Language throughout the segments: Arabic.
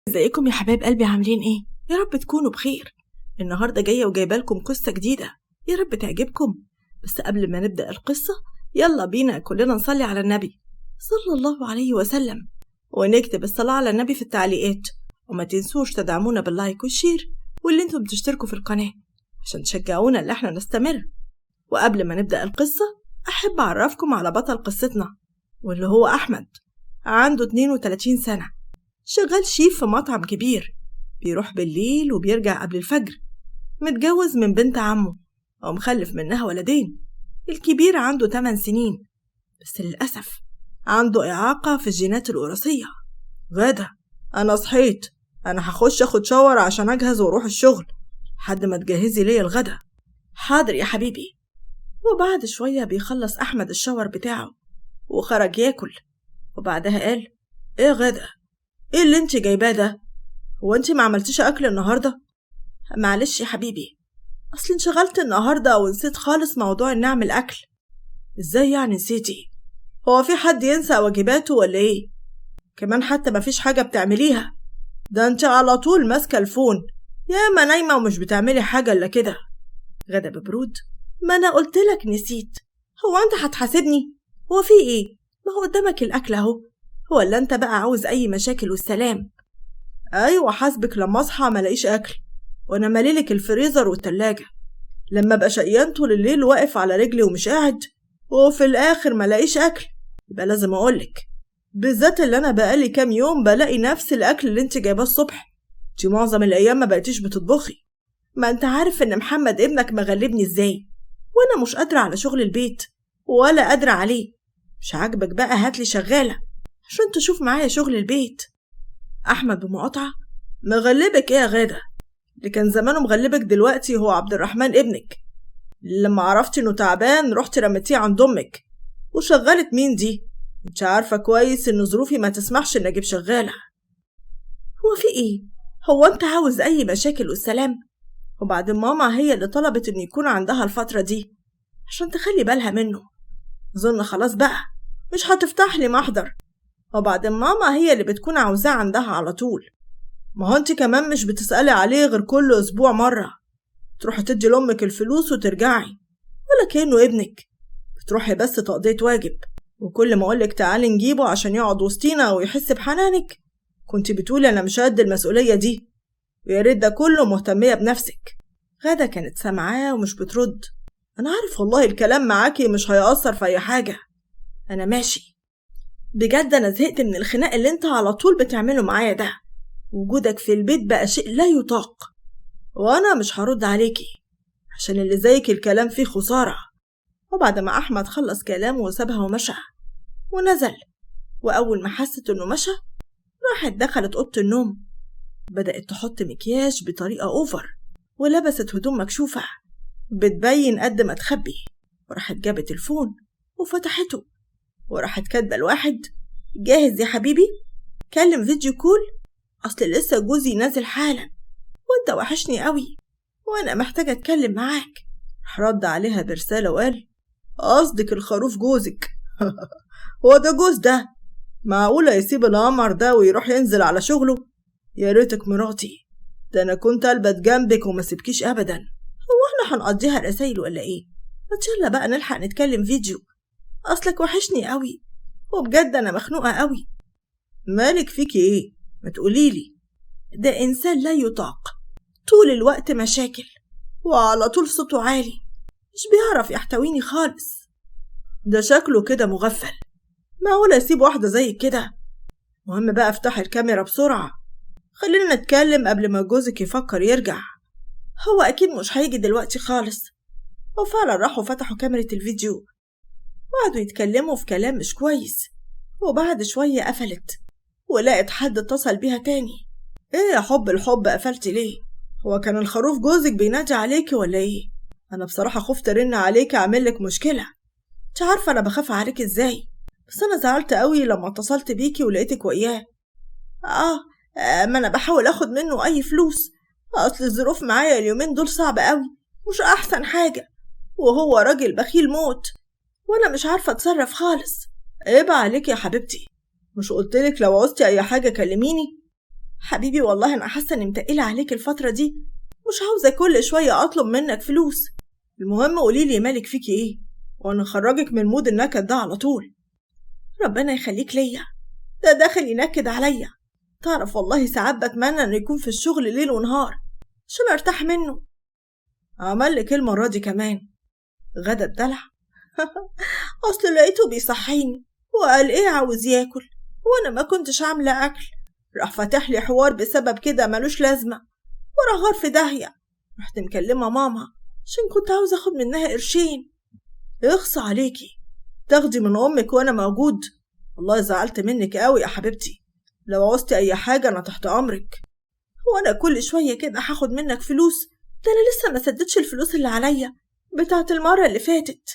ازيكم يا حبايب قلبي، عاملين ايه؟ يا رب تكونوا بخير. النهارده جايه وجايبالكم قصه جديده، يا رب تعجبكم. بس قبل ما نبدا القصه يلا بينا كلنا نصلي على النبي صلى الله عليه وسلم، ونكتب الصلاه على النبي في التعليقات. وما تنسوش تدعمونا باللايك والشير، واللي انتم تشتركوا في القناه عشان تشجعونا اللي احنا نستمر. وقبل ما نبدا القصه احب اعرفكم على بطل قصتنا، واللي هو احمد. عنده 32 سنه، شغال شيف في مطعم كبير، بيروح بالليل وبيرجع قبل الفجر. متجوز من بنت عمه ومخلف منها ولدين. الكبير عنده 8 سنين، بس للأسف عنده إعاقة في الجينات الوراثية. غادة، أنا صحيت، أنا هخش أخد شاور عشان أجهز وأروح الشغل، حد ما تجهزي لي الغدا. حاضر يا حبيبي. وبعد شوية بيخلص أحمد الشاور بتاعه وخرج ياكل، وبعدها قال: إيه غادة، ايه اللي انت جايباه ده؟ هو انت ما عملتيش اكل النهارده؟ معلش يا حبيبي، اصل انشغلت النهارده ونسيت خالص موضوع ان اعمل اكل. ازاي يعني نسيتي؟ هو في حد ينسى واجباته ولا ايه؟ كمان حتى ما فيش حاجه بتعمليها، ده انت على طول ماسكه الفون، يا اما نايمه ومش بتعملي حاجه الا كده. غدا ببرود: ما انا قلت لك نسيت، هو انت هتحاسبني؟ هو في ايه؟ ما هو قدامك الاكل اهو، هو اللي انت بقى عاوز اي مشاكل والسلام؟ ايوه حاسبك لما اصحى ملاقيش اكل، وانا ماليلك الفريزر والتلاجة. لما ابقى شقيان طول الليل واقف على رجلي ومش قاعد، وفي الاخر ملاقيش اكل، يبقى لازم اقولك، بالذات اللي انا بقالي كام يوم بلاقي نفس الاكل اللي انت جايباه الصبح. انت معظم الايام ما بقيتيش بتطبخي، ما انت عارف ان محمد ابنك مغلبني ازاي، وانا مش قادره على شغل البيت ولا قادره عليه. مش عاجبك بقى هاتلي شغاله عشان تشوف معايا شغل البيت. أحمد بمقاطعة: مغلبك إيه يا غادة؟ اللي كان زمانه مغلبك دلوقتي هو عبد الرحمن ابنك. لما عرفتي إنه تعبان رحتي رمتيه عند أمك، وشغلت مين دي؟ انت عارفة كويس إن ظروفي ما تسمحش إن أجيب شغالة. هو في إيه؟ هو أنت عاوز أي مشاكل والسلام؟ وبعدين ماما هي اللي طلبت إن يكون عندها الفترة دي عشان تخلي بالها منه. أظن خلاص بقى مش هتفتح لي محضر، وبعدين ماما هي اللي بتكون عاوزاه عندها على طول. ما هو انت كمان مش بتسألي عليه غير كل أسبوع مرة، تروحي تدي لأمك الفلوس وترجعي، ولا كأنه ابنك. بتروحي بس تقضية واجب، وكل ما أقولك تعالي نجيبه عشان يقعد وسطينا ويحس بحنانك كنت بتقولي أنا مش قد المسؤولية دي، ويا ريت ده كله مهتمية بنفسك. غادة كانت سامعاه ومش بترد. أنا عارف والله الكلام معاكي مش هيأثر في أي حاجة، أنا ماشي. بجد أنا زهقت من الخناق اللي انت على طول بتعمله معايا ده، وجودك في البيت بقى شيء لا يطاق، وأنا مش هرد عليكي عشان اللي زيك الكلام فيه خسارة. وبعد ما أحمد خلص كلامه وسابها ومشى ونزل، وأول ما حست إنه مشى راحت دخلت أوضة النوم، بدأت تحط مكياج بطريقة أوفر، ولبست هدوم مكشوفة بتبين قد ما تخبي، وراحت جابت الفون وفتحته، وراحت كاتبة الواحد: جاهز يا حبيبي؟ كلم فيديو كول، أصل لسه جوزي نازل حالا وانت وحشني قوي وانا محتاجة اتكلم معاك. رد عليها برسالة وقال: قصدك الخروف جوزك؟ هو ده جوز ده؟ معقولة يسيب القمر ده ويروح ينزل على شغله؟ يا ريتك مراتي، ده انا كنت قلبت جنبك وما سيبكيش ابدا. هو احنا هنقضيها رسايل ولا ايه؟ ما تشلا بقى نلحق نتكلم فيديو، اصلك وحشني قوي وبجد انا مخنوقة قوي. مالك فيكي ايه؟ ما تقوليلي. ده انسان لا يطاق، طول الوقت مشاكل، وعلى طول صوته عالي، مش بيعرف يحتويني خالص. ده شكله كده مغفل، معقول اسيب واحدة زي كده؟ مهم بقى افتح الكاميرا بسرعة، خلينا نتكلم قبل ما جوزك يفكر يرجع. هو اكيد مش هيجي دلوقتي خالص. وفعلا راحوا فتحوا كاميرا الفيديو وقعدوا يتكلموا في كلام مش كويس، وبعد شوية قفلت ولقت حد اتصل بيها تاني. ايه يا حب الحب قفلتي ليه؟ هو كان الخروف جوزك بينادي عليكي ولا ايه؟ انا بصراحة خفت ارن عليكي اعملك مشكلة، انت عارفة انا بخاف عليكي ازاي، بس انا زعلت قوي لما اتصلت بيكي ولقيتك وياه. ما انا بحاول اخد منه اي فلوس، اصل الظروف معايا اليومين دول صعبة قوي، مش احسن حاجة، وهو راجل بخيل موت وانا مش عارفة اتصرف خالص. عيب عليك يا حبيبتي، مش قلتلك لو عوزتي اي حاجة كلميني؟ حبيبي والله أنا حاسة إني متقلة عليك الفترة دي، مش عاوزة كل شوية أطلب منك فلوس. المهم قوليلي مالك فيكي إيه وأنا أخرجك من مود النكد ده على طول. ربنا يخليك ليا، ده داخل ينكد عليا. تعرف والله ساعات بتمنى إنه يكون في الشغل ليل ونهار عشان أرتاح منه. عمل لك إيه المرة دي كمان؟ غدا الدلع. أصل لقيته بيصحيني وقال إيه عاوز ياكل وأنا ما كنتش عاملة أكل، راح فتح لي حوار بسبب كده ملوش لازمة ورا غار في داهية. رحت مكلمة ماما عشان كنت عاوزة أخد منها قرشين. اخص عليكي، تاخدي من أمك وأنا موجود؟ والله زعلت منك قوي يا حبيبتي، لو عوزتي أي حاجة أنا تحت أمرك. وأنا كل شوية كده هاخد منك فلوس؟ ده أنا لسه ما سددتش الفلوس اللي عليا بتاعت المرة اللي فاتت.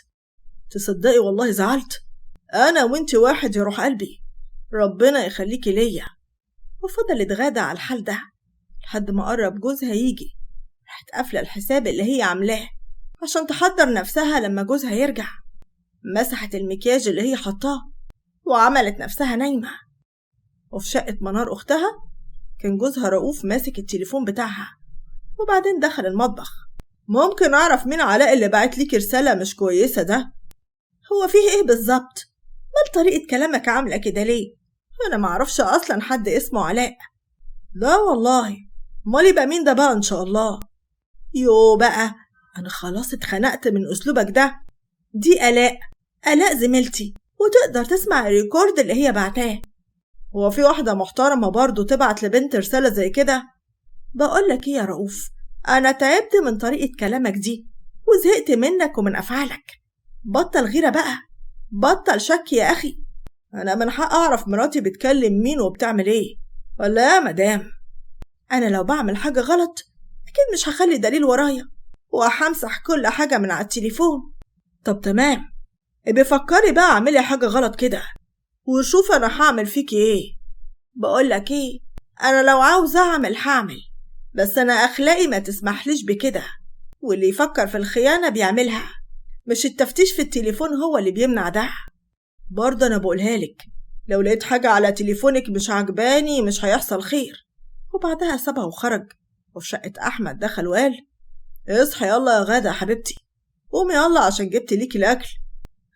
تصدقي والله زعلت، أنا وإنتي واحد يا روح قلبي، ربنا يخليكي ليا. وفضلت غادة على الحال ده لحد ما قرب جوزها يجي. راحت قافلة الحساب اللي هي عاملاه عشان تحضر نفسها لما جوزها يرجع. مسحت المكياج اللي هي حطاه وعملت نفسها نايمة. وفي شقة منار أختها كان جوزها رؤوف ماسك التليفون بتاعها، وبعدين دخل المطبخ. ممكن أعرف مين علاء اللي بعت ليك رسالة مش كويسة ده؟ هو فيه إيه بالظبط؟ مال طريقة كلامك عاملة كده ليه؟ أنا معرفش أصلا حد اسمه علاء. لا والله، مال يبقى مين ده بقى إن شاء الله؟ يو بقى، أنا خلاص اتخنقت من أسلوبك ده. دي آلاء زميلتي وتقدر تسمع الريكورد اللي هي بعتاه. هو في واحدة محترمة برضو تبعت لبنت رسالة زي كده؟ بقولك ايه يا رؤوف، أنا تعبت من طريقة كلامك دي وزهقت منك ومن أفعالك. بطل غيرة بقى، بطل شك يا أخي. أنا من حق أعرف مراتي بتكلم مين وبتعمل ايه ولا يا مدام؟ أنا لو بعمل حاجة غلط أكيد مش هخلي دليل ورايا وهمسح كل حاجة من على التليفون. طب تمام، بفكري بقى اعملي حاجة غلط كده وشوف أنا هعمل فيكي ايه. بقولك ايه، أنا لو عاوزة أعمل هعمل، بس أنا أخلاقي ما تسمحليش بكده، واللي يفكر في الخيانة بيعملها، مش التفتيش في التليفون هو اللي بيمنع ده. برضه أنا بقولها لك، لو لقيت حاجة على تليفونك مش عجباني مش هيحصل خير. وبعدها سابها وخرج. وفي شقة أحمد دخل وقال اصحي يلا يا غادة حبيبتي، قومي يلا عشان جبت ليكي الأكل،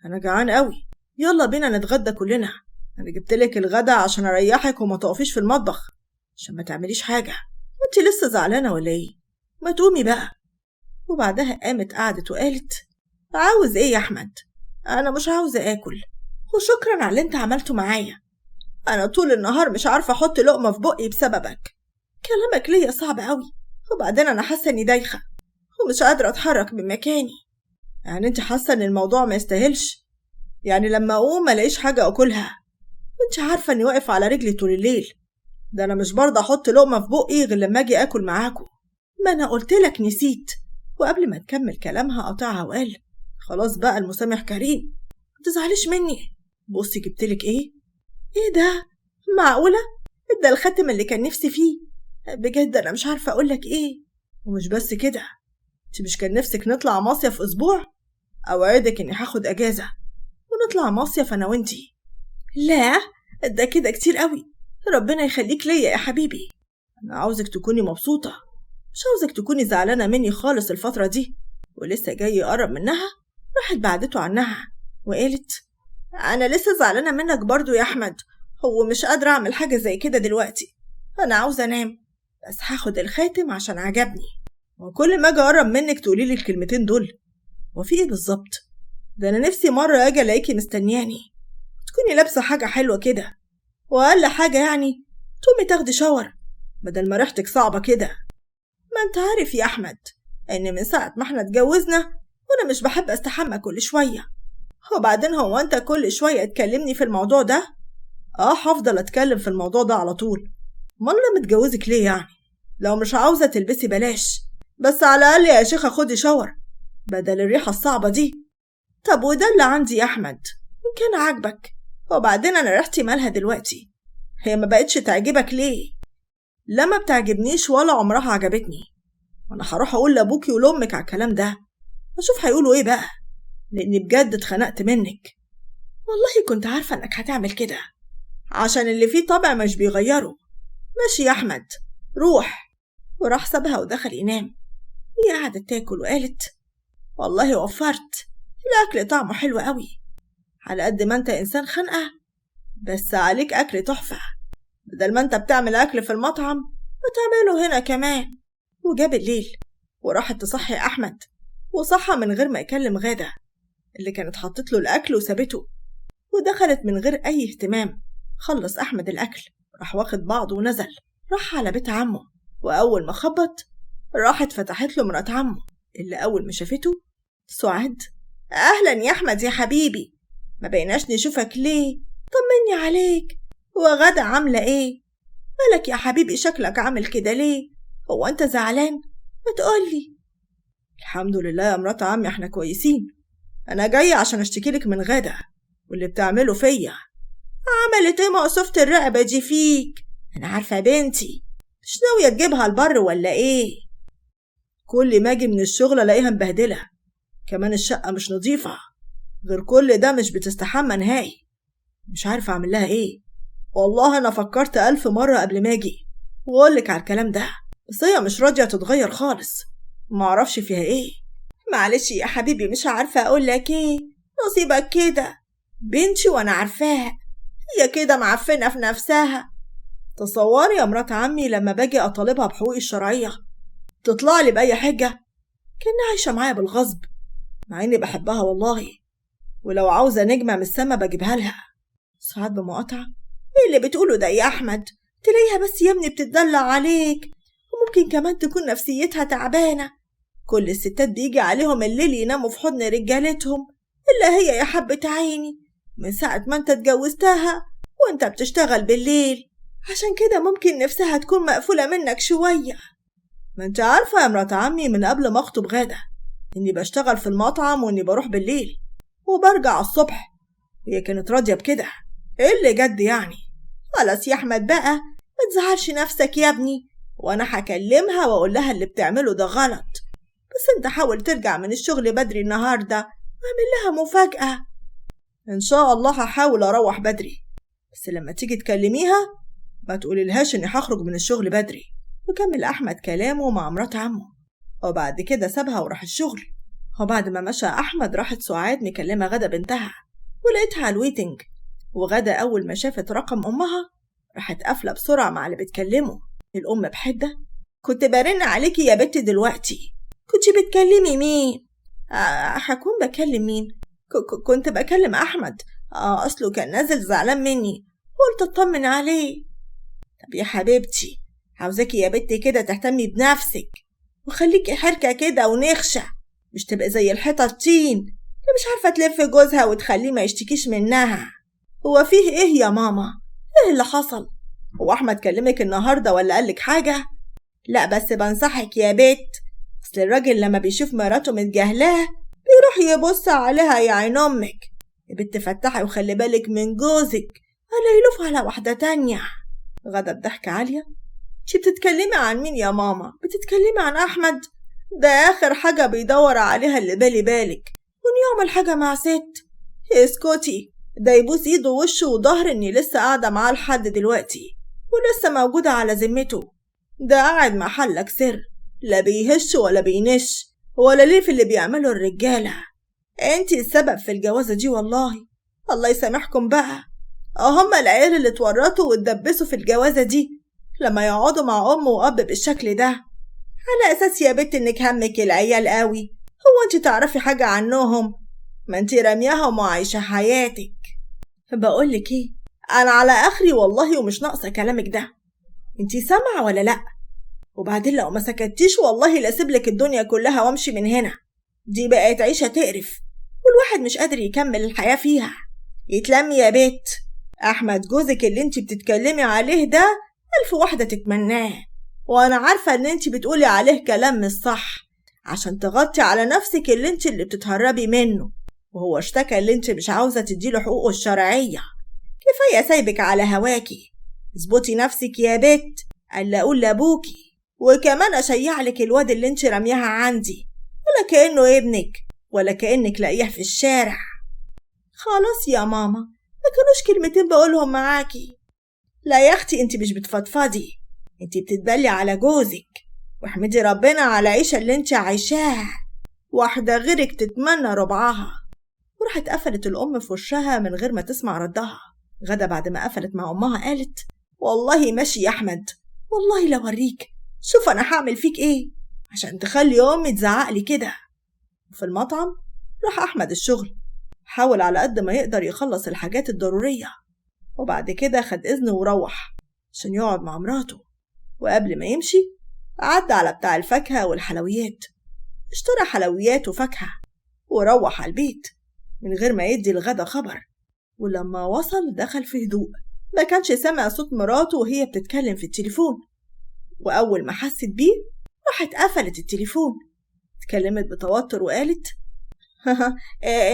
أنا جعان قوي، يلا بينا نتغدى كلنا. أنا جبتلك الغدا عشان أريحك وما تقفيش في المطبخ عشان ما تعمليش حاجة. وانتي لسه زعلانة ولا ايه؟ ما تقومي بقى. وبعدها قامت قعدت وقالت عاوز ايه يا أحمد؟ أنا مش عاوزة آكل وشكرا على اللي انت عملته معايا. أنا طول النهار مش عارفة أحط لقمة في بقي بسببك. كلامك ليا صعب قوي، وبعدين أنا حاسة إني دايخة ومش قادرة أتحرك من مكاني. يعني انت حاسة إن الموضوع ما يستاهلش؟ يعني لما أقوم ملاقيش حاجة أكلها وانت عارفة إني واقف على رجلي طول الليل؟ ده أنا مش برضه أحط لقمة في بقي غير لما أجي آكل معاكم. ما أنا قلتلك نسيت. وقبل ما تكمل كلامها قطعها وقال خلاص بقى المسامح كريم، متزعليش مني. بصي جبتلك ايه ده؟ معقولة؟ ده الختم اللي كان نفسي فيه. بجد أنا مش عارفة أقولك ايه. ومش بس كده، انت مش كان نفسك نطلع مصيف أسبوع؟ أوعدك إني هاخد أجازة ونطلع مصيف أنا وانتي. لا ده كده كتير قوي، ربنا يخليك ليا يا حبيبي. أنا عاوزك تكوني مبسوطة، مش عاوزك تكوني زعلانة مني خالص الفترة دي. ولسه جاي يقرب منها راحت بعدته عنها وقالت أنا لسه زعلانة منك برضو يا أحمد، هو مش قادرة أعمل حاجة زي كده دلوقتي، أنا عاوزة أنام، بس هاخد الخاتم عشان عجبني. وكل ما أجي أقرب منك تقوليلي الكلمتين دول. وفي إيه بالظبط؟ ده أنا نفسي مرة أجي ألاقيكي مستنياني تكوني لابسة حاجة حلوة كده، وأقل حاجة يعني تقومي تاخدي شاور بدل ما ريحتك صعبة كده. ما أنت عارف يا أحمد إن من ساعة ما احنا اتجوزنا وأنا مش بحب أستحمى كل شوية. وبعدين هو أنت كل شوية تكلمني في الموضوع ده؟ هفضل أتكلم في الموضوع ده على طول. ما أنا متجوزك ليه يعني؟ لو مش عاوزة تلبسي بلاش، بس على الأقل يا شيخة خدي شاور بدل الريحة الصعبة دي. طب وده اللي عندي يا أحمد إن كان عاجبك. وبعدين أنا ريحتي مالها دلوقتي؟ هي ما بقتش تعجبك ليه؟ لما بتعجبنيش ولا عمرها عجبتني. وأنا هروح أقول لأبوكي ولأمك على الكلام ده، أشوف هيقولوا إيه بقى، لأني بجد اتخنقت منك. والله كنت عارفة إنك هتعمل كده، عشان اللي فيه طبع مش بيغيره. ماشي يا أحمد روح. وراح سابها ودخل ينام. هي قعدت تاكل وقالت والله وفرت، الأكل طعمه حلو قوي، على قد ما انت إنسان خنقة بس عليك أكل تحفة، بدل ما انت بتعمل أكل في المطعم وتعمله هنا كمان. وجاب الليل وراحت تصحي أحمد، وصحى من غير ما يكلم غادة اللي كانت حطت له الأكل وسابته، ودخلت من غير أي اهتمام. خلص أحمد الأكل راح واخد بعضه ونزل، راح على بيت عمه. وأول ما خبط راحت فتحت له مرات عمه اللي أول ما شافته سعاد أهلا يا أحمد يا حبيبي، ما بقيناش نشوفك ليه؟ طمني عليك، وغادة عاملة إيه؟ مالك يا حبيبي شكلك عامل كده ليه؟ هو أنت زعلان؟ ما تقولي. الحمد لله يا مرات عمي احنا كويسين، أنا جاية عشان أشتكيلك من غادة واللي بتعمله فيا. عملت إيه مقصوفة الرقبة دي فيك؟ أنا عارفة بنتي مش ناوية تجيبها البر ولا إيه؟ كل ما أجي من الشغل ألاقيها مبهدلة، كمان الشقة مش نظيفة، غير كل ده مش بتستحمى نهائي، مش عارفة أعمل لها إيه. والله أنا فكرت 1000 مرة قبل ما أجي وأقولك على الكلام ده، بس هي مش راضية تتغير خالص، معرفش فيها إيه. معلش يا حبيبي مش عارفة أقولك إيه، نصيبك كده، بنتي وأنا عارفاها هي كده معفنة في نفسها. تصوري يا مرات عمي لما باجي أطالبها بحقوقي الشرعية تطلع لي بأي حجة، كأنها عايشة معايا بالغصب، مع إني بحبها والله، ولو عاوزة نجمة من السما بجيبها لها. ساعات بمقاطعة إيه اللي بتقوله ده يا أحمد؟ تلاقيها بس يا ابني بتتدلع عليك، وممكن كمان تكون نفسيتها تعبانة. كل الستات بيجي عليهم الليل يناموا في حضن رجالتهم، إلا هي يا حبة عيني من ساعة ما انت اتجوزتها وانت بتشتغل بالليل، عشان كده ممكن نفسها تكون مقفولة منك شوية. ما انت عارفة يا مرات عمي من قبل ما اخطب غادة اني بشتغل في المطعم واني بروح بالليل وبرجع الصبح، هي كانت راضية بكده. ايه اللي جد يعني؟ خلاص يا احمد بقى ما تزعلش نفسك يا ابني، وانا هكلمها واقول لها اللي بتعمله ده غلط، بس انت حاول ترجع من الشغل بدري النهاردة واعمل لها مفاجأة. ان شاء الله هحاول اروح بدري، بس لما تيجي تكلميها ما تقوليلهاش اني هخرج من الشغل بدري. وكمل احمد كلامه مع مرات عمه، وبعد كده سابها وراح الشغل. وبعد ما مشى احمد راحت سعاد مكلمه غدا بنتها ولقيتها على الويتنج، وغدا اول ما شافت رقم امها راحت قافله بسرعه مع اللي بتكلمه. الام بحده كنت برن عليكي يا بنتي دلوقتي، كنت بتكلمي مين؟ هكون بكلم مين؟ كنت بكلم احمد، اصله كان نازل زعلان مني قلت اطمن عليه. طب يا حبيبتي عاوزاكي يا بنتي كده تهتمي بنفسك وخليكي حركة كده ونخشة، مش تبقى زي الحيطة الطين اللي مش عارفة تلف جوزها وتخليه ما يشتكيش منها. هو فيه ايه يا ماما؟ ايه اللي حصل؟ هو احمد كلمك النهاردة ولا قالك حاجة؟ لا بس بنصحك يا بيت، اصل الراجل لما بيشوف مراته متجاهلاه بيروح يبص عليها يا عين امك. يا بنت فتحي وخلي بالك من جوزك ولا يلوف على واحدة تانية. غدا بضحكة عالية انتي بتتكلمي عن مين يا ماما؟ بتتكلمي عن احمد؟ ده اخر حاجة بيدور عليها اللي بالك وان يعمل حاجة مع ست. اسكتي، ده يبوس ايده ووشه وظهر اني لسه قاعدة معاه لحد دلوقتي ولسه موجودة على ذمته. ده قاعد محلك سر، لا بيهش ولا بينش ولا ليه في اللي بيعمله الرجالة. انتي السبب في الجوازة دي والله، الله يسامحكم بقى. هما العيال اللي اتورطوا واتدبسوا في الجوازة دي لما يقعدوا مع أم وأب بالشكل ده، على أساس يا بنت إنك همك العيال قوي. هو أنت تعرفي حاجة عنهم؟ ما أنت رامياهم وعايشة حياتك. بقولك إيه، أنا على آخري والله ومش ناقصة كلامك ده، أنت سامعة ولا لأ؟ وبعدين لو ما سكتيش والله لأسيبلك الدنيا كلها وامشي من هنا. دي بقت عيشة تقرف والواحد مش قادر يكمل الحياة فيها. يتلمي يا بيت، أحمد جوزك اللي أنت بتتكلمي عليه ده 1000 واحدة تتمناه، وأنا عارفة إن أنت بتقولي عليه كلام مش صح عشان تغطي على نفسك اللي بتتهربي منه، وهو اشتكى اللي أنت مش عاوزة تديله حقوقه الشرعية. كفاية سايبك على هواكي، اظبطي نفسك يا بت، ألا أقول لأبوكي وكمان أشيعلك الواد اللي أنت رميها عندي، ولا كأنه ابنك ولا كأنك لاقيه في الشارع. خلاص يا ماما، ما كانوش كلمتين بقولهم معاكي. لا يا اختي انت مش بتفضفضي، انتي بتتبلي على جوزك، واحمدي ربنا على العيشة اللي انتي عايشاها، واحدة غيرك تتمنى ربعها. وراحت قفلت الأم في وشها من غير ما تسمع ردها. غدا بعد ما قفلت مع أمها قالت: والله ماشي يا أحمد، والله لو أوريك، شوف أنا هعمل فيك إيه عشان تخلي أمي تزعقلي كده. في المطعم راح أحمد الشغل، حاول على قد ما يقدر يخلص الحاجات الضرورية، وبعد كده خد إذنه وروح عشان يقعد مع مراته. وقبل ما يمشي عدى على بتاع الفاكهة والحلويات، اشترى حلويات وفاكهة وروح على البيت من غير ما يدي لغدا خبر. ولما وصل دخل في هدوء، ما كانش سامع صوت مراته وهي بتتكلم في التليفون. وأول ما حست بيه راحت قفلت التليفون. اتكلمت بتوتر وقالت: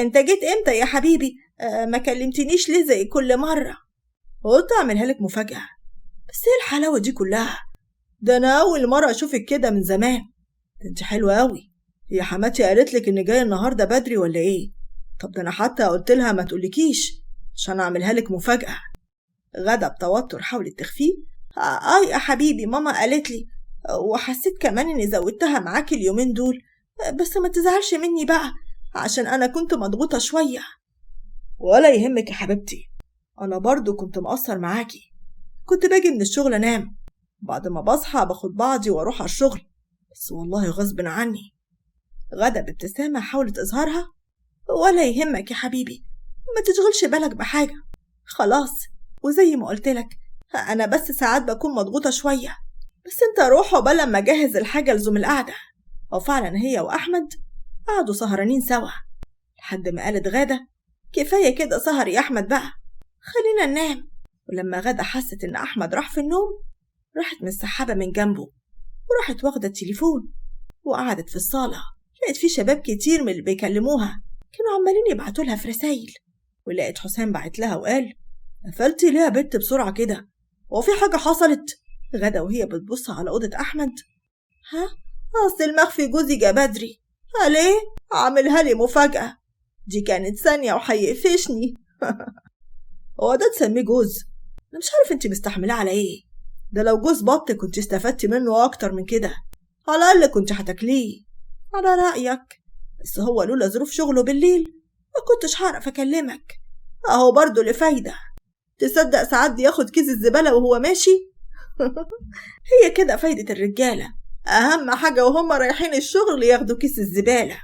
انت جيت امتى يا حبيبي؟ ما كلمتنيش ليه زي كل مرة؟ قلت اعملها لك مفاجأة. بس ايه الحلاوة دي كلها؟ ده انا اول مرة اشوفك كده من زمان. ده انت حلوة قوي. هي حماتي قالت لك ان جاي النهاردة بدري ولا ايه؟ طب ده انا حتى قلت لها ما تقولكيش عشان اعملها لك مفاجأة. غدا بتوتر حاولت تخفيه: يا حبيبي ماما قالت لي، وحسيت كمان اني زودتها معاكي اليومين دول، بس ما تزعلش مني بقى عشان انا كنت مضغوطة شوية. ولا يهمك يا حبيبتي، انا برضو كنت مقصر معاكي. كنت باجي من الشغل انام، بعد ما بصحى باخد بعضي واروح على الشغل، بس والله غصب عني. غدا بابتسامة حاولت اظهرها: ولا يهمك يا حبيبي، ما تشغلش بالك بحاجة، خلاص. وزي ما قلتلك انا بس ساعات بكون مضغوطة شوية، بس انت روح عقبال لما اجهز الحاجة لزوم القعدة. وفعلا هي واحمد قعدوا سهرانين سوا لحد ما قالت غادة: كفاية كده سهر يا احمد بقى، خلينا ننام. ولما غادة حست ان احمد راح في النوم، راحت منسحبة من جنبه وراحت واخدة التليفون وقعدت في الصالة. لقيت في شباب كتير من اللي بيكلموها كانوا عمالين يبعتوا لها في رسايل. ولقيت حسام بعت لها وقال: قفلتي ليه يا بنت بسرعة كده؟ هو في حاجة حصلت؟ غادة وهي بتبص على أوضة أحمد: أصل المخفي جوزي جا بدري، قال إيه؟ عاملها لي مفاجأة، دي كانت ثانية وهيقفشني. هو ده تسميه جوز؟ أنا مش عارف أنت مستحملة على إيه. ده لو جوز بط كنت استفدتي منه أكتر من كده، على الأقل كنت هتاكليه. على رأيك، بس هو لولا ظروف شغله بالليل ما كنتش هعرف أكلمك. أهو برضه لفايدة. تصدق ساعات بياخد كيس الزبالة وهو ماشي؟ هي كده فايدة الرجالة، أهم حاجة وهم رايحين الشغل ياخدوا كيس الزبالة.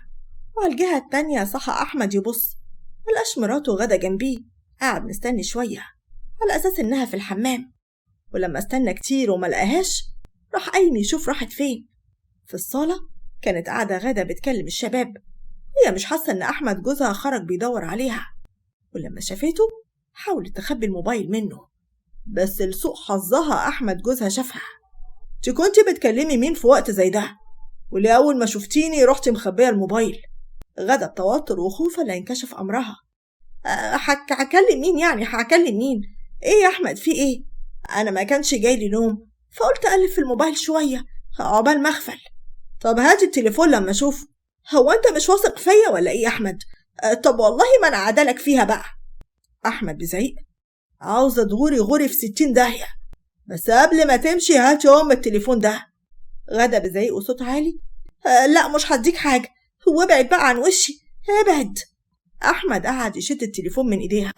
وعلى الجهة التانية صحى أحمد يبص، ملقاش مراته غدا جنبيه. قاعد مستني شوية على أساس إنها في الحمام، ولما استنى كتير وملقاهاش راح قايم يشوف راحت فين. في الصالة كانت قاعدة غدا بتكلم الشباب. هي مش حاسة إن أحمد جوزها خرج بيدور عليها، ولما شافته حاولت تخبي الموبايل منه، بس لسوء حظها أحمد جوزها شافها. انت كنتي بتكلمي مين في وقت زي ده؟ وليه أول ما شفتيني رحتي مخبية الموبايل؟ غدا بتوتر وخوفة لا ينكشف أمرها: هكلم مين يعني؟ هكلم مين؟ إيه يا أحمد في إيه؟ أنا ما كانش جاي لي نوم، فقلت أقلب في الموبايل شوية عقبال ما أغفل. طب هاتي التليفون لما أشوف. هو أنت مش واثق فيا ولا إيه يا أحمد؟ طب والله ما أنا عدلك فيها بقى. أحمد بزعيق: عاوزة تغوري غوري في 60 داهية، بس قبل ما تمشي هاتي التليفون ده. غدا بزعيق وصوت عالي: لا مش هديك حاجة، هو ابعد بقى عن وشي، ابعد. أحمد قعد يشد التليفون من إيديها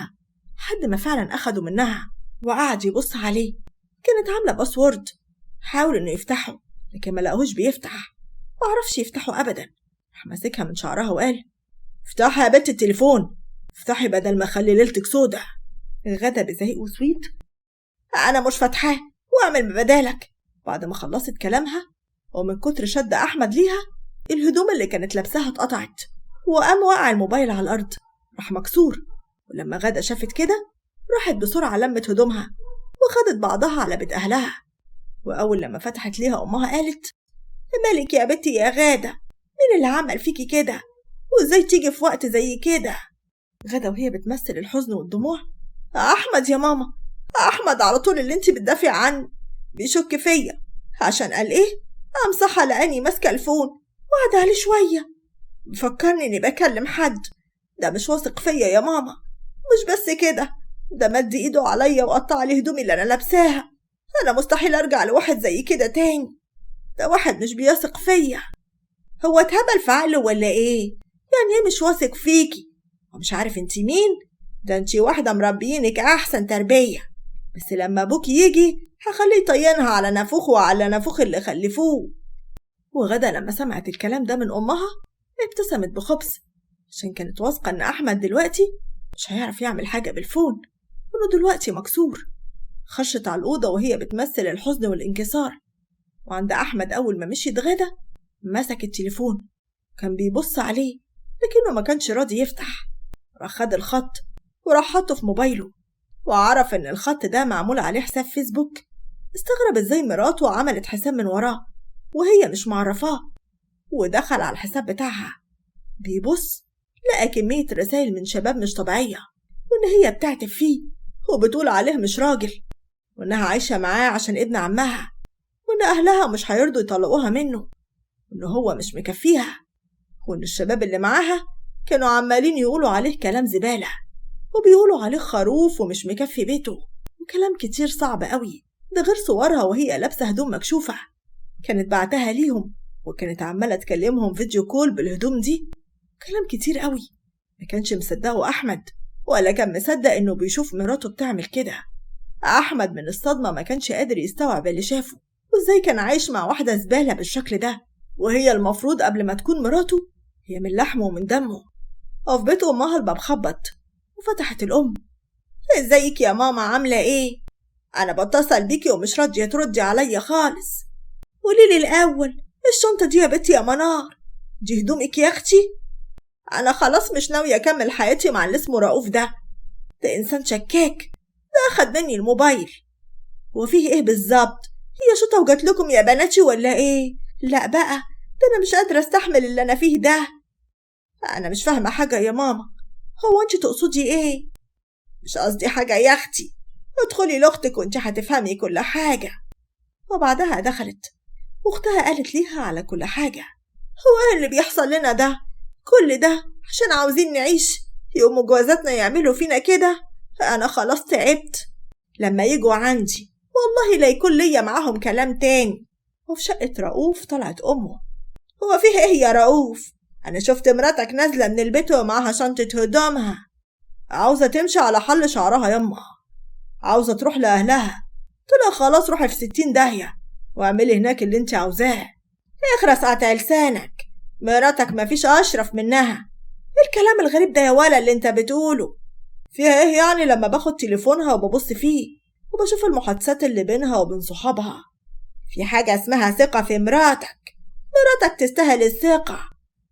لحد ما فعلا أخده منها وقعد يبص عليه. كانت عاملة باسورد، حاول إنه يفتحه لكن ما لقاهوش بيفتح، معرفش يفتحه أبدا. راح ماسكها من شعرها وقال: افتحي يا بنت التليفون، افتحي بدل ما اخلي ليلتك سودة. غدا بزعيق وسويت: أنا مش فاتحاه وأعمل ببدالك. بعد ما خلصت كلامها ومن كتر شد أحمد ليها الهدوم اللي كانت لابساها اتقطعت، وقام وقع الموبايل على الأرض راح مكسور. ولما غدا شافت كده راحت بسرعة لمت هدومها وخدت بعضها على بيت أهلها. وأول لما فتحت ليها أمها قالت: مالك يا بنتي يا غادة؟ مين اللي عمل فيكي كده؟ وإزاي تيجي في وقت زي كده؟ غدا وهي بتمثل الحزن والدموع: أحمد يا ماما، أحمد على طول اللي انتي بتدافع عنه بيشك فيا، عشان قال إيه؟ قام صحى لقاني ماسكة الفون وقعد عليه شوية، بفكرني إني بكلم حد. ده مش واثق فيا يا ماما، مش بس كده، ده مد إيده عليا وقطع لي هدومي اللي أنا لابساها. أنا مستحيل أرجع لواحد زي كده تاني، ده واحد مش بيثق فيا. هو اتهبل في عقله ولا إيه؟ يعني إيه مش واثق فيكي؟ ومش عارف انت مين؟ ده انت واحدة مربيينك أحسن تربية، بس لما أبوك يجي هخليه يطينها على نافوخه وعلى نافوخ اللي خلفوه. وغدا لما سمعت الكلام ده من أمها ابتسمت بخبث، عشان كانت واثقة إن أحمد دلوقتي مش هيعرف يعمل حاجة بالفون، إنه دلوقتي مكسور. خشت على الأوضة وهي بتمثل الحزن والانكسار، وعند أحمد أول ما مشيت غدا مسك التليفون، كان بيبص عليه لكنه ما كانش راضي يفتح. راح خد الخط وراح حطه في موبايله، وعرف إن الخط ده معمول عليه حساب فيسبوك. استغرب إزاي مراته عملت حساب من وراه وهي مش معرفاه، ودخل على الحساب بتاعها. بيبص لقى كمية رسائل من شباب مش طبيعية، وإن هي بتعتب فيه وبتقول عليه مش راجل، وإنها عايشة معاه عشان ابن عمها، وإن أهلها مش هيرضوا يطلقوها منه، وإن هو مش مكفيها، وإن الشباب اللي معاها كانوا عمالين يقولوا عليه كلام زبالة، وبيقولوا عليه خروف ومش مكفي بيته، وكلام كتير صعب قوي. ده غير صورها وهي لابسة هدوم مكشوفة كانت بعتها ليهم، وكانت عمالة تكلمهم فيديو كول بالهدوم دي. كلام كتير قوي ما كانش مصدقه أحمد، ولا كان مصدق إنه بيشوف مراته بتعمل كده. أحمد من الصدمة ما كانش قادر يستوعب اللي شافه، وإزاي كان عايش مع واحدة زبالة بالشكل ده، وهي المفروض قبل ما تكون مراته هي من لحمه ومن دمه. وفي بيت أمها الباب خبط وفتحت الأم. ازيك يا ماما، عاملة ايه؟ أنا بتصل بيكي ومش راضية تردي عليا خالص. قوليلي الأول، الشنطة دي يا بنتي يا منار دي هدومك يا أختي؟ أنا خلاص مش ناوية أكمل حياتي مع اللي اسمه رؤوف ده إنسان شكاك، ده أخد مني الموبايل. وفيه ايه بالظبط؟ هي شطة وجات لكم يا بناتي ولا ايه؟ لا بقى، ده أنا مش قادرة استحمل اللي أنا فيه ده. أنا مش فاهمة حاجة يا ماما، هو أنت تقصدي ايه؟ مش قصدي حاجة يا أختي، ادخلي لأختك وانت هتفهمي كل حاجة. وبعدها دخلت واختها قالت ليها على كل حاجة. هو ايه اللي بيحصل لنا ده؟ كل ده عشان عاوزين نعيش، يوم جوازاتنا يعملوا فينا كده؟ أنا خلاص تعبت. لما يجوا عندي والله لا يكون ليا معاهم كلام تاني. وفي شقة رؤوف طلعت أمه. هو فيه ايه يا رؤوف؟ أنا شفت مراتك نازلة من البيت ومعاها شنطة هدومها، عاوزة تمشي على حل شعرها يما، عاوزة تروح لأهلها. طلع خلاص روحي في 60 داهية واعملي هناك اللي انت عاوزاه. اخرس قطع لسانك، مراتك مفيش أشرف منها. ايه الكلام الغريب ده يا ولا اللي انت بتقوله؟ فيها ايه يعني لما باخد تليفونها وببص فيه وبشوف المحادثات اللي بينها وبين صحابها؟ في حاجة اسمها ثقة في مراتك تستاهل الثقة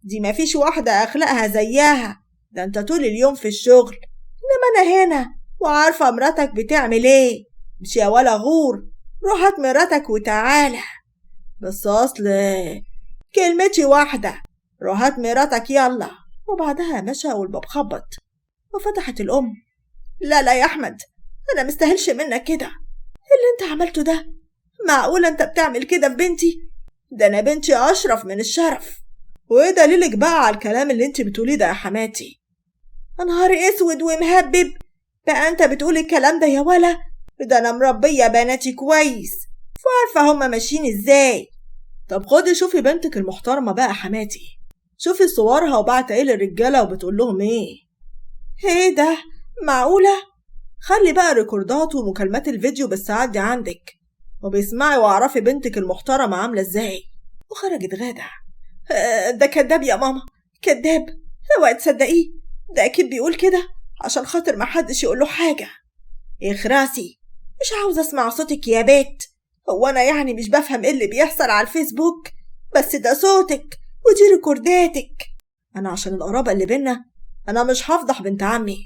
دي، مفيش واحدة أخلاقها زيها. ده انت طول اليوم في الشغل، انما انا هنا وعارفة مراتك بتعمل ايه. مش يا ولا غور، روح هات مراتك وتعالى. بس اصل كلمتي واحدة، روح هات مراتك يلا. وبعدها مشى والباب خبط وفتحت الأم. لا يا أحمد، أنا مستاهلش منك كده. اللي انت عملته ده، معقول انت بتعمل كده في بنتي؟ ده أنا بنتي أشرف من الشرف. وإيه دليلك بقى على الكلام اللي انت بتقوليه ده يا حماتي؟ نهار اسود ومهبب بقى انت بتقول الكلام ده يا ولا؟ ده أنا مربية بناتي كويس وعارفة هما ماشيين ازاي. طب خدي شوفي بنتك المحترمة بقى حماتي، شوفي صورها وبعت ايه للرجالة وبتقول لهم ايه. ايه ده؟ معقولة؟ خلي بقى ريكوردات ومكالمات الفيديو بالساعات دي عندك، وبيسمعي واعرفي بنتك المحترمة عاملة ازاي. وخرجت غادة. ده كداب يا ماما، كداب، اوعي تصدقيه، ده اكيد بيقول كده عشان خاطر محدش يقوله حاجة. اخراسي، مش عاوزة اسمع صوتك يا بيت. هو انا يعني مش بفهم ايه اللي بيحصل على الفيسبوك؟ بس ده صوتك ودي ريكورداتك. انا عشان القرابة اللي بينا انا مش هفضح بنت عمي.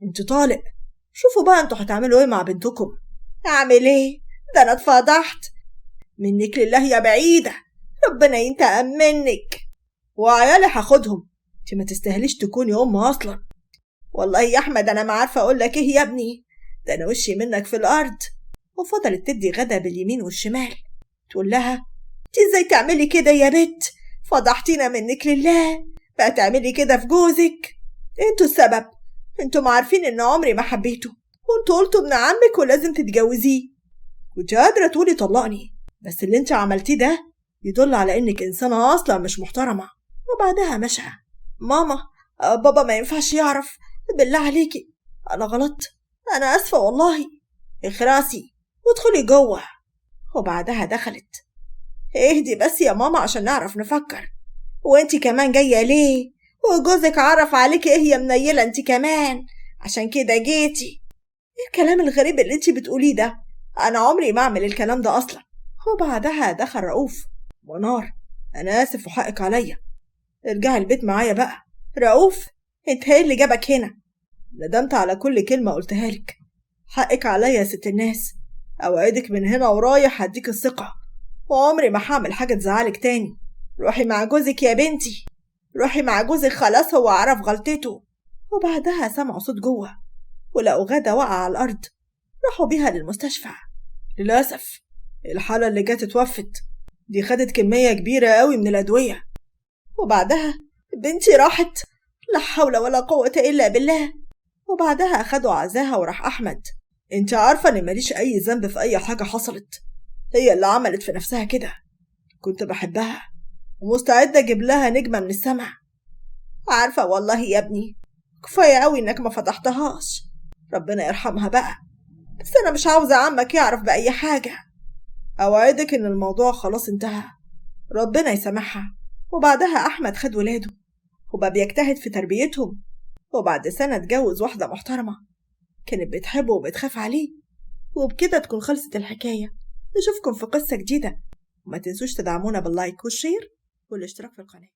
انت طالق، شوفوا بقى انتوا هتعملوا ايه مع بنتكم. اعمل ايه؟ ده انا اتفضحت منك لله يا بعيدة، ربنا ينتقم منك. وعيالي هاخدهم، انت ما تستاهليش تكوني ام اصلا. والله يا احمد انا ما عارفه اقول لك ايه يا ابني، ده انا وشي منك في الارض. وفضلت تدي غدا باليمين والشمال، تقول لها انت ازاي تعملي كده يا بت؟ فضحتينا منك لله، بقى تعملي كده في جوزك؟ انتوا السبب، انتوا ما عارفين ان عمري ما حبيته، وانتوا قلتوا ابن عمك ولازم تتجوزيه. كنت قادرة تقولي طلقني، بس اللي انت عملتيه ده يدل على انك انسانة اصلا مش محترمة. وبعدها مشى. ماما، بابا ما ينفعش يعرف، بالله عليكي انا غلطت، انا اسفة والله. اخراسي وادخلي جوه. وبعدها دخلت. اهدي بس يا ماما عشان نعرف نفكر. وانتي كمان جاية ليه؟ وجوزك عرف عليك ايه يا منيلة انتي كمان عشان كده جيتي؟ ايه الكلام الغريب اللي انتي بتقوليه ده؟ انا عمري ما اعمل الكلام ده اصلا. وبعدها دخل رؤوف. منار، انا اسف وحقك عليا، ارجعي البيت معايا بقى. رؤوف، انت ايه اللي جابك هنا؟ ندمت على كل كلمة قلتها لك. حقك عليا يا ست الناس، اوعدك من هنا ورايح هديك الثقة، وعمري ما هعمل حاجة تزعلك تاني. روحي مع جوزك يا بنتي، روحي مع جوزك، خلاص هو عرف غلطته. وبعدها سمعوا صوت جوه، ولقوا غادة واقعة على الأرض. راحوا بيها للمستشفى. للأسف الحالة اللي جت اتوفت، دي خدت كمية كبيرة قوي من الأدوية. وبعدها بنتي راحت، لا حول ولا قوة إلا بالله. وبعدها أخدوا عزاها وراح أحمد. انت عارفة إن ماليش أي ذنب في أي حاجة حصلت، هي اللي عملت في نفسها كده. كنت بحبها ومستعدة أجيب لها نجمة من السماء. عارفة والله يا ابني، كفاية قوي إنك ما فتحتهاش، ربنا يرحمها بقى. بس أنا مش عاوزة عمك يعرف بأي حاجة. أوعدك إن الموضوع خلاص انتهى، ربنا يسامحها. وبعدها أحمد خد ولاده وبقى بيجتهد في تربيتهم، وبعد سنة اتجوز واحدة محترمة كانت بتحبه وبتخاف عليه. وبكده تكون خلصت الحكاية. نشوفكم في قصة جديدة، وما تنسوش تدعمونا باللايك والشير والاشتراك في القناة.